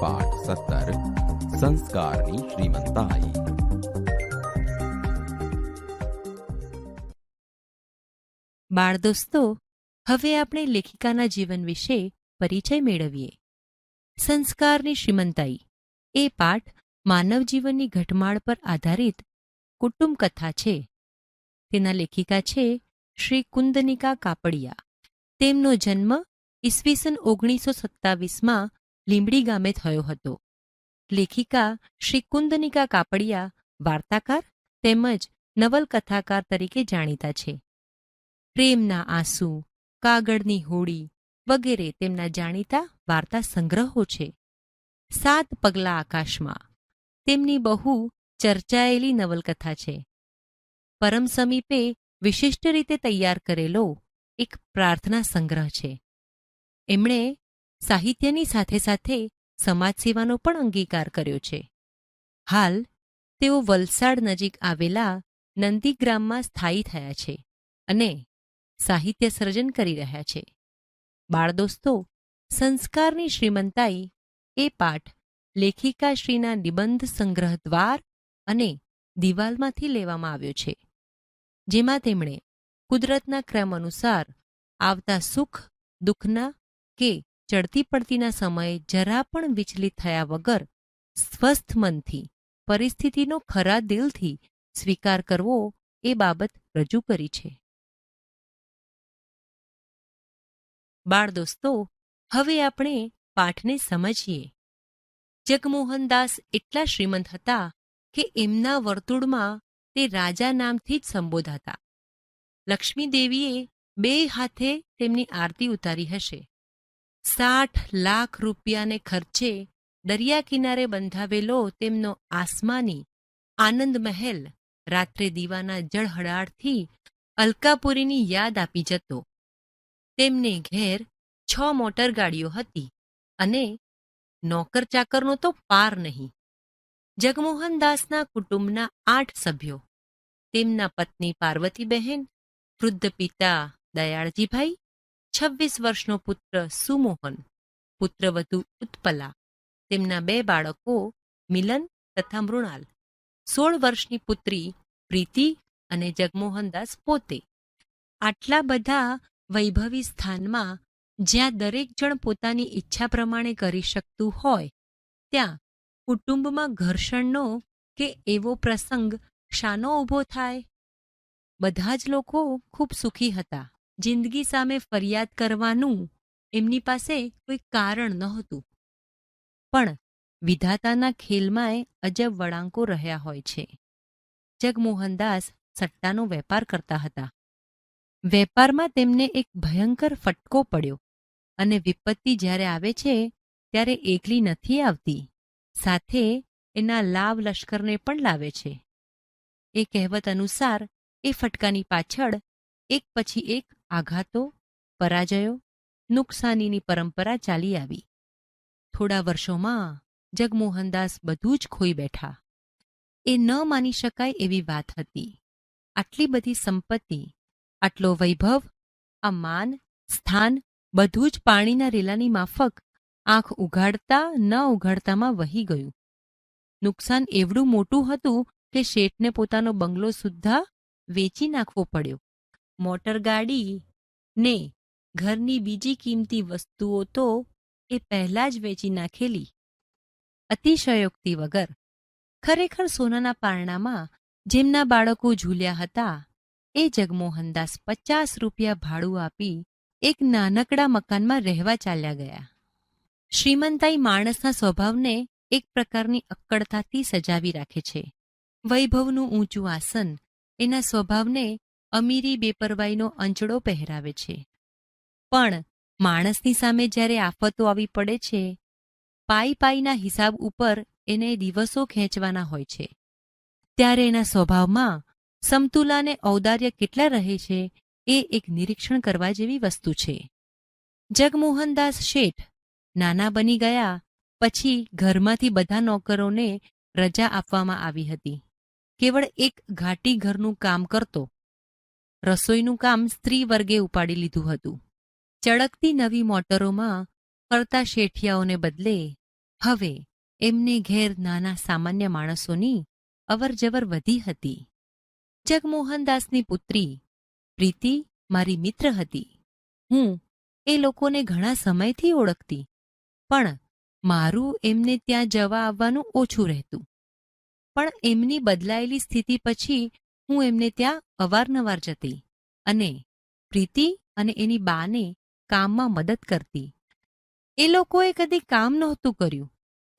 પાઠ 17 સંસ્કારની શ્રીમંતાઈ. બાળ દોસ્તો, હવે આપણે લેખિકાના જીવન વિશે પરિચય મેળવીએ. સંસ્કારની શ્રીમંતાઈ એ પાઠ માનવ જીવનની ઘટમાળ પર આધારિત કુટુંબ કથા છે. તેના લેખિકા છે શ્રી કુંદનિકા કાપડિયા. તેમનો જન્મ ઈસવીસન 1927માં લીંબડી ગામે થયો હતો. લેખિકા શ્રી કુંદનિકા કાપડિયા વાર્તાકાર તેમજ નવલકથાકાર તરીકે જાણીતા છે. પ્રેમના આંસુ, કાગળની હોડી વગેરે તેમના જાણીતા વાર્તા સંગ્રહો છે. 7 પગલાં આકાશમાં તેમની બહુ ચર્ચાયેલી નવલકથા છે. પરમ સમીપે વિશિષ્ટ રીતે તૈયાર કરેલો એક પ્રાર્થના સંગ્રહ છે. એમણે સાહિત્યની સાથે સાથે સમાજ સેવાનો પણ અંગીકાર કર્યો છે. હાલ તેઓ વલસાડ નજીક આવેલા નંદીગ્રામમાં સ્થાયી થયા છે અને સાહિત્ય સર્જન કરી રહ્યા છે. બાળ દોસ્તો, સંસ્કારની શ્રીમંતાઈ એ પાઠ લેખિકાશ્રીના નિબંધ સંગ્રહ દ્વાર અને દિવાલમાંથી લેવામાં આવ્યો છે, જેમાં તેમણે કુદરતના ક્રમ અનુસાર આવતા સુખ દુઃખના કે ચડતી પડતીના સમયે જરા પણ વિચલિત થયા વગર સ્વસ્થ મનથી પરિસ્થિતિનો ખરા દિલથી સ્વીકાર કરવો એ બાબત રજૂ કરી છે. બાળ દોસ્તો, હવે આપણે પાઠને સમજીએ. જગમોહનદાસ એટલા શ્રીમંત હતા કે એમના વર્તુળમાં તે રાજા નામથી જ સંબોધાતા. લક્ષ્મીદેવીએ 2 હાથે તેમની આરતી ઉતારી હશે. 60 લાખ રૂપિયાને ખર્ચે દરિયા કિનારે બંધાવેલો તેમનો આસમાની આનંદ મહેલ રાત્રે દીવાના જળહળાટથી અલકાપુરીની યાદ આપી જતો. તેમને ઘેર 6 મોટરગાડીઓ હતી અને નોકર ચાકરનો તો પાર નહીં. જગમોહનદાસના કુટુંબના 8 સભ્યો, તેમના પત્ની પાર્વતીબહેન, વૃદ્ધ પિતા દયાળજીભાઈ, 26 વર્ષનો પુત્ર સુમોહન, પુત્રવધુ ઉત્પલા, તેમના 2 બાળકો મિલન તથા મૃણાલ, 16 વર્ષની પુત્રી પ્રીતિ અને જગમોહનદાસ પોતે. આટલા બધા વૈભવી સ્થાનમાં જ્યાં દરેક જણ પોતાની ઈચ્છા પ્રમાણે કરી શકતું હોય, ત્યાં કુટુંબમાં ઘર્ષણનો કે એવો પ્રસંગ શાનો ઊભો થાય? બધા જ લોકો ખૂબ સુખી હતા. જિંદગી સામે ફરિયાદ કરવાનું એમની પાસે કોઈ કારણ નહોતું. પણ વિધાતાના ખેલમાંય અજબ વળાંકો રહ્યા હોય છે. જગમોહનદાસ સટ્ટાનો વેપાર કરતા હતા. વેપારમાં તેમને એક ભયંકર ફટકો પડ્યો અને વિપત્તિ જ્યારે આવે છે ત્યારે એકલી નથી આવતી, સાથે એના લાવ લશ્કરને પણ લાવે છે. એ કહેવત અનુસાર એ ફટકાની પાછળ એક પછી એક આઘાતો, પરાજયો, નુકસાનીની પરંપરા ચાલી આવી. થોડા વર્ષોમાં જગમોહનદાસ બધું જ ખોઈ બેઠા. એ ન માની શકાય એવી વાત હતી. આટલી બધી સંપત્તિ, આટલો વૈભવ, આ માન, સ્થાન બધું જ પાણીના રેલાની માફક આંખ ઉઘાડતા ન ઉઘાડતામાં વહી ગયું. નુકસાન એવડું મોટું હતું કે શેઠને પોતાનો બંગલો સુદ્ધા વેચી નાખવો પડ્યો. મોટરગાડી ને ઘરની બીજી કિંમતી વસ્તુઓ તો એ પહેલાં જ વેચી નાખેલી. અતિશયોક્તિ વગર ખરેખર સોનાના પારણામાં જેમના બાળકો ઝૂલ્યા હતા, એ જગમોહનદાસ 50 રૂપિયા ભાડું આપી એક નાનકડા મકાનમાં રહેવા ચાલ્યા ગયા. શ્રીમંતાઈ માણસના સ્વભાવને એક પ્રકારની અક્કડતાથી સજાવી રાખે છે. વૈભવનું ઊંચું આસન એના સ્વભાવને અમીરી બેપરવાઈનો અંચડો પહેરાવે છે. પણ માણસની સામે જ્યારે આફતો આવી પડે છે, પાઈના હિસાબ ઉપર એને દિવસો ખેંચવાના હોય છે, ત્યારે એના સ્વભાવમાં સમતુલાને ઔદાર્ય કેટલા રહે છે એ એક નિરીક્ષણ કરવા જેવી વસ્તુ છે. જગમોહનદાસ શેઠ નાના બની ગયા પછી ઘરમાંથી બધા નોકરોને રજા આપવામાં આવી હતી. કેવળ એક ઘાટી ઘરનું કામ કરતો. રસોઈનું કામ સ્ત્રી વર્ગે ઉપાડી લીધું હતું. ચળકતી નવી મોટરોમાં ફરતા શેઠિયાઓને બદલે હવે એમને ઘેર નાના સામાન્ય માણસોની અવરજવર વધી હતી. જગમોહનદાસની પુત્રી પ્રીતિ મારી મિત્ર હતી. હું એ લોકોને ઘણા સમયથી ઓળખતી, પણ મારું એમને ત્યાં જવા આવવાનું ઓછું રહેતું. પણ એમની બદલાયેલી સ્થિતિ પછી હું એમને ત્યાં અવારનવાર જતી અને પ્રીતિ અને એની બાને કામમાં મદદ કરતી. એ લોકોએ કદી કામ નહોતું કર્યું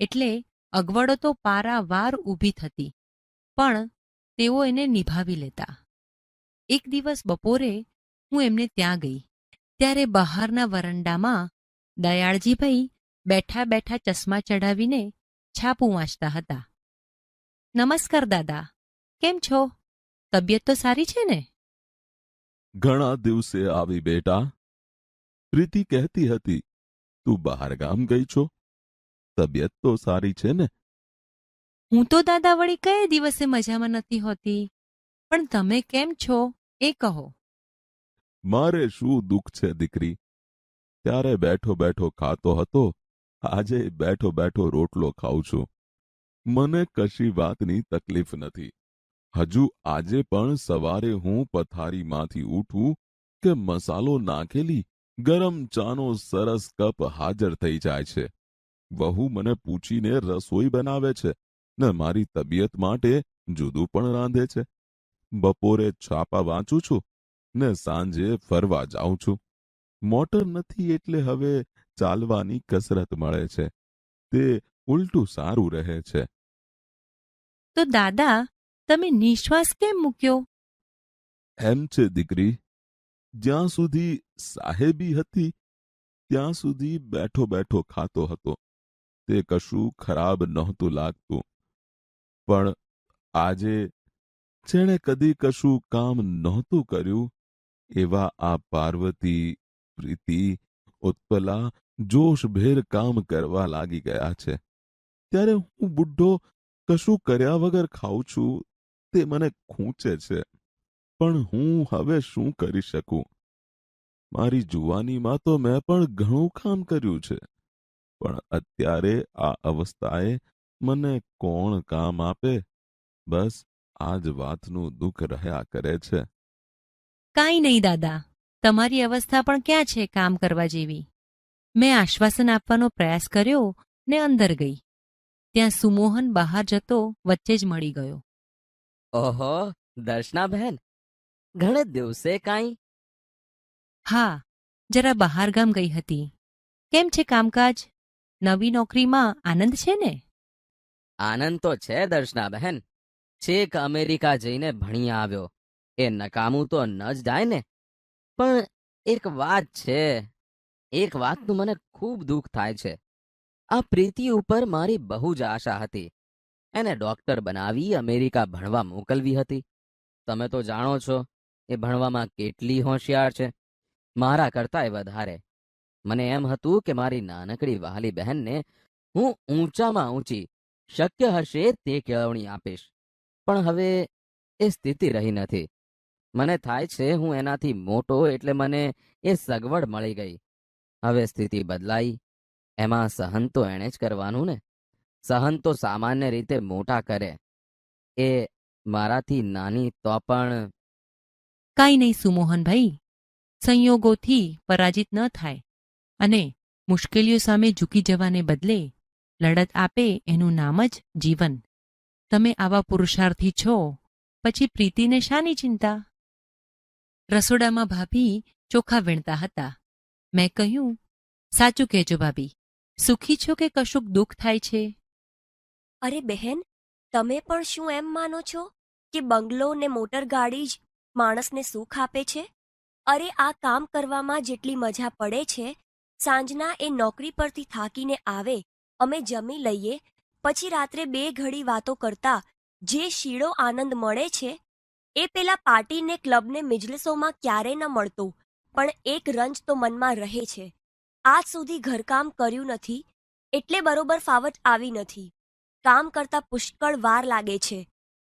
એટલે અગવડો તો પારાવાર ઊભી થતી, પણ તેઓ એને નિભાવી લેતા. એક દિવસ બપોરે હું એમને ત્યાં ગઈ ત્યારે બહારના વરંડામાં દયાળજીભાઈ બેઠા બેઠા ચશ્મા ચઢાવીને છાપું વાંચતા હતા. નમસ્કાર દાદા, કેમ છો? તબિયત તો સારી છે ને? ઘણા દિવસે આવી બેટા. પ્રીતિ કહેતી હતી તું બહાર ગામ ગઈ છો, તબિયત તો સારી છે ને? હું તો દાદા વળી કયે દિવસે મજામાં નથી હોતી, પણ તમે કેમ છો એ કહો. મારે શું દુઃખ છે દીકરી. ત્યારે બેઠો બેઠો ખાતો હતો, આજે બેઠો બેઠો રોટલો ખાઉં છું. મને કશી વાતની તકલીફ નથી. હજુ આજે પણ સવારે હું પથારીમાંથી ઉઠું કે મસાલો નાખેલી ગરમ ચાનો સરસ કપ હાજર થઈ જાય છે. વહુ મને પૂછીને રસોઈ બનાવે છે ને મારી તબિયત માટે જુદું પણ રાંધે છે. બપોરે છાપા વાંચું છું ને સાંજે ફરવા જાઉં છું. મોટર નથી એટલે હવે ચાલવાની કસરત મળે છે. તે ઉલટું સારું રહે છે. તો દાદા, તમે નિશ્વાસ કેમ મૂક્યો? એમ છે દીકરી, જ્યાં સુધી સાહેબી હતી ત્યાં સુધી બેઠો બેઠો ખાતો હતો. તે કશું ખરાબ નહોતું લાગતું. પણ આજે જેણે કદી કશું કામ નહોતું કર્યું એવા આ પાર્વતી, પ્રીતિ, ઉત્પલા જોશભેર કામ કરવા લાગી ગયા છે. ત્યારે હું બુઢ્ઢો કશું કર્યા વગર ખાઉં છું તે મને ખૂંચે છે. પણ હું હવે શું કરી શકું? મારી જુવાનીમાં તો મેં પણ ઘણું કામ કર્યું છે, પણ અત્યારે આ અવસ્થાએ મને કોણ કામ આપે? બસ આ જ વાતનું દુઃખ રહ્યા કરે છે. કાંઈ નહીં દાદા, તમારી અવસ્થા પણ ક્યાં છે કામ કરવા જેવી. મેં આશ્વાસન આપવાનો પ્રયાસ કર્યો ને અંદર ગઈ. ત્યાં સુમોહન બહાર જતો વચ્ચે જ મળી ગયો. ઓહો, દર્શનાબહેન, ઘણે દિવસે કાંઈ? હા, જરા બહારગામ ગઈ હતી. કેમ છે કામકાજ? નવી નોકરીમાં આનંદ છે ને? આનંદ તો છે દર્શનાબહેન. છેક અમેરિકા જઈને ભણી આવ્યો. એ નકામું તો ન જ જાય ને. પણ એક વાત છે, એક વાતનું મને ખૂબ દુઃખ થાય છે. આ પ્રીતિ ઉપર મારી બહુ જ આશા હતી. એને ડોક્ટર બનાવી અમેરિકા ભણવા મોકલવી હતી. તમે તો જાણો છો એ ભણવામાં કેટલી હોશિયાર છે, મારા કરતાંય વધારે. મને એમ હતું કે મારી નાનકડી વહાલી બહેનને હું ઊંચામાં ઊંચી શક્ય હશે તે કેળવણી આપીશ. પણ હવે એ સ્થિતિ રહી નથી. મને થાય છે હું એનાથી મોટો એટલે મને એ સગવડ મળી ગઈ. હવે સ્થિતિ બદલાઈ, એમાં સહન તો એણે જ કરવાનું ને. સહન તો સામાન્ય રીતે મોટા કરે. એ મારાથી નાની તો પણ. કાંઈ નહીં સુમોહનભાઈ, સંયોગોથી પરાજિત ન થાય અને મુશ્કેલીઓ સામે ઝૂકી જવાને બદલે લડત આપે એનું નામ જ જીવન. તમે આવા પુરુષાર્થી છો, પછી પ્રીતિને શાની ચિંતા? રસોડામાં ભાભી ચોખા વીણતા હતા. મેં કહ્યું, સાચું કહેજો ભાભી, સુખી છો કે કશુંક દુઃખ થાય છે? અરે બહેન, તમે પણ શું એમ માનો છો કે બંગલો ને મોટર ગાડી જ માણસને સુખ આપે છે? અરે આ કામ કરવામાં જેટલી મજા પડે છે, સાંજના એ નોકરી પરથી થાકીને આવે, અમે જમી લઈએ, પછી રાત્રે 2 ઘડી વાતો કરતા જે શીળો આનંદ મળે છે એ પેલા પાર્ટી ને ક્લબને મિજલિસોમાં ક્યારેય ન મળતો. પણ એક રંજ તો મનમાં રહે છે. આજ સુધી ઘરકામ કર્યું નથી એટલે બરોબર ફાવટ આવી નથી. કામ કરતા પુષ્કળ વાર લાગે છે.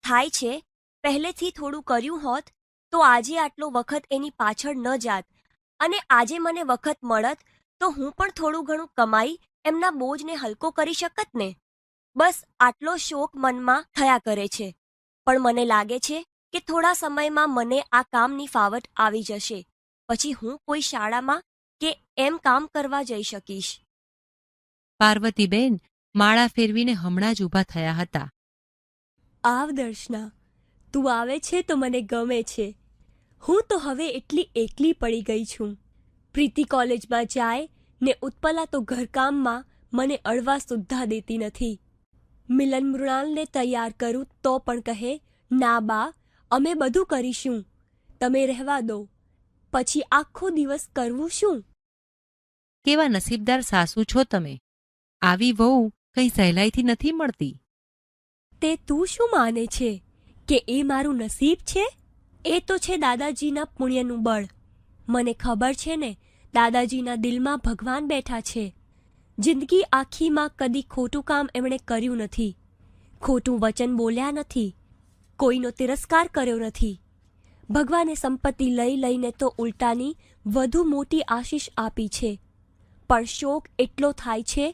થાય છે પહેલેથી થોડું કર્યું હોત તો આજે આટલો વખત એની પાછળ ન જાત, અને આજે મને વખત મળત તો હું પણ થોડું ઘણું કમાઈ એમના બોજને હલકો કરી શકત ને. બસ આટલો શોક મનમાં થયા કરે છે. પણ મને લાગે છે કે થોડા સમયમાં મને આ કામની ફાવટ આવી જશે. પછી હું કોઈ શાળામાં કે એમ કામ કરવા જઈ શકીશ. પાર્વતીબેન માળા ફેરવીને હમણાં જ ઊભા થયા હતા. આવ દર્શના, તું આવે છે તો મને ગમે છે. હું તો હવે એટલી એકલી પડી ગઈ છું. પ્રીતિ કોલેજમાં જાય ને ઉત્પલા તો ઘરકામમાં મને અડવા સુદ્ધા દેતી નથી. મિલન મૃણાલને તૈયાર કરું તો પણ કહે, ના બા, અમે બધું કરીશું, તમે રહેવા દો. પછી આખો દિવસ કરવું શું? કેવા નસીબદાર સાસુ છો તમે. આવી વહુ કંઈ સહેલાઈથી નથી મળતી. તે તું શું માને છે કે એ મારું નસીબ છે? એ તો છે દાદાજીના પુણ્યનું બળ. મને ખબર છે ને, દાદાજીના દિલમાં ભગવાન બેઠા છે. જિંદગી આખીમાં કદી ખોટું કામ એમણે કર્યું નથી. ખોટું વચન બોલ્યા નથી. કોઈનો તિરસ્કાર કર્યો નથી. ભગવાને સંપત્તિ લઈ લઈને તો ઉલટાની વધુ મોટી આશીષ આપી છે. પણ શોક એટલો થાય છે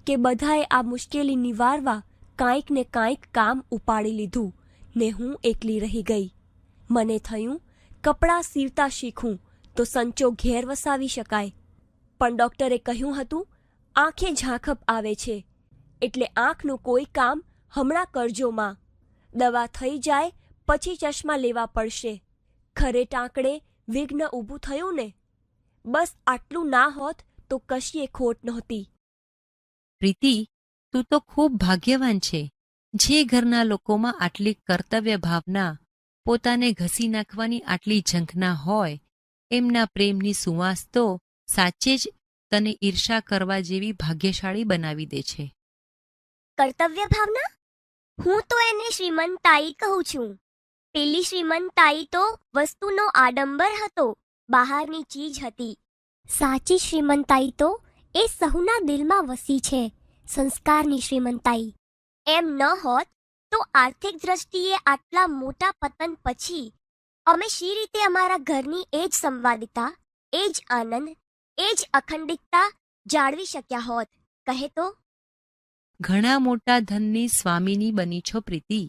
કે બધાએ આ મુશ્કેલી નિવારવા કાંઈક ને કાંઈક કામ ઉપાડી લીધું ને હું એકલી રહી ગઈ. મને થયું કપડાં સીવતા શીખું તો સંચો ઘેર વસાવી શકાય. પણ ડૉક્ટરે કહ્યું હતું આંખે ઝાંખપ આવે છે, એટલે આંખનું કોઈ કામ હમણાં કરજો માં. દવા થઈ જાય પછી ચશ્મા લેવા પડશે. ખરે ટાંકડે વિઘ્ન ઊભું થયું ને. બસ આટલું ના હોત તો કશીએ ખોટ નહોતી. પ્રીતિ, તું તો ખૂબ ભાગ્યવાન છે. જે ઘરના લોકોમાં આટલી કર્તવ્ય ભાવના, પોતાને ઘસી નાખવાની આટલી ઝંખના હોય, એમના પ્રેમની સુવાસ તો સાચે જ તને ઈર્ષા કરવા જેવી ભાગ્યશાળી બનાવી દે છે. કર્તવ્ય ભાવના? હું તો એને શ્રીમંતાઈ કહું છું. પેલી શ્રીમંતાઈ તો વસ્તુનો આડંબર હતો, બહારની ચીજ હતી. સાચી શ્રીમંતાઈ તો એ સહુના દિલમાં વસી છે, સંસ્કારની શ્રીમંતાઈ. એમ ન હોત તો આર્થિક દ્રષ્ટિએ આટલા મોટા પતન પછી અમે શી રીતે અમારા ઘરની એ જ સંવાદિતા, એ જ આનંદ, એ જ અખંડિતતા જાળવી શક્યા હોત? કહે તો. ઘણા મોટા ધનની સ્વામીની બની છો પ્રીતિ.